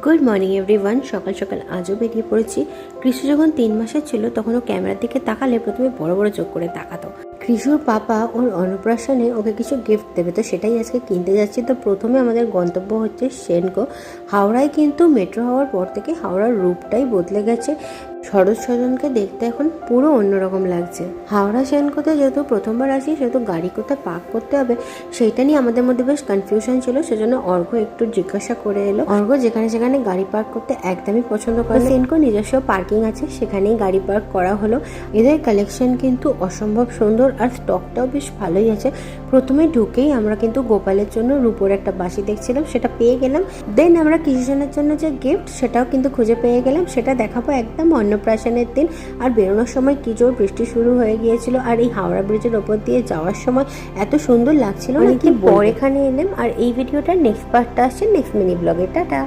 Good morning everyone. সকাল সকাল আজও বেরিয়ে পড়েছি। কৃষু যখন 3 মাসের ছিল তখন ও ক্যামেরার দিকে তাকালে প্রথমে বড় বড় চোখ করে তাকাতো। কৃষুর পাপা ওর অন্নপ্রাশনে ওকে কিছু গিফট দেবে, তো সেটাই আজকে কিনতে যাচ্ছি। তো প্রথমে আমাদের গন্তব্য হচ্ছে সেনকো। হাওড়ায় কিন্তু মেট্রো হওয়ার পর থেকে হাওড়ার রূপটাই বদলে গেছে। শরৎ সদনকে দেখতে এখন পুরো অন্যরকম লাগছে। হাওড়া সেনকোতে যেহেতু প্রথমবার আসি, সেহেতু গাড়ি কোথায় পার্ক করতে হবে সেইটা নিয়ে আমাদের মধ্যে বেশ কনফিউশন ছিল। সেজন্য অর্ঘ্য একটু জিজ্ঞাসা করে এলো। অর্ঘ্য যেখানে সেখানে গাড়ি পার্ক করতে একদমই পছন্দ করে। সেনকো নিজস্ব পার্কিং আছে, সেখানেই গাড়ি পার্ক করা হলো। এদের কালেকশন কিন্তু অসম্ভব সুন্দর আর স্টকটাও বেশ ভালোই আছে। প্রথমে ঢুকেই আমরা কিন্তু গোপালের জন্য রূপোর একটা বাঁশি দেখছিলাম, সেটা পেয়ে গেলাম। দেন আমরা কৃষিজনের জন্য যে গিফট সেটাও কিন্তু খুঁজে পেয়ে গেলাম, সেটা দেখাবো একদম অন্নপ্রাশনের দিন। আর বেরোনোর সময় কি জোর বৃষ্টি শুরু হয়ে গিয়েছিল, আর এই হাওড়া ব্রিজের ওপর দিয়ে যাওয়ার সময় এত সুন্দর লাগছিল। অনেকদিন পর এখানে এলাম, আর এই ভিডিওটার নেক্সট পার্টটা আসছে নেক্সট মিনি ব্লগে। টাটা।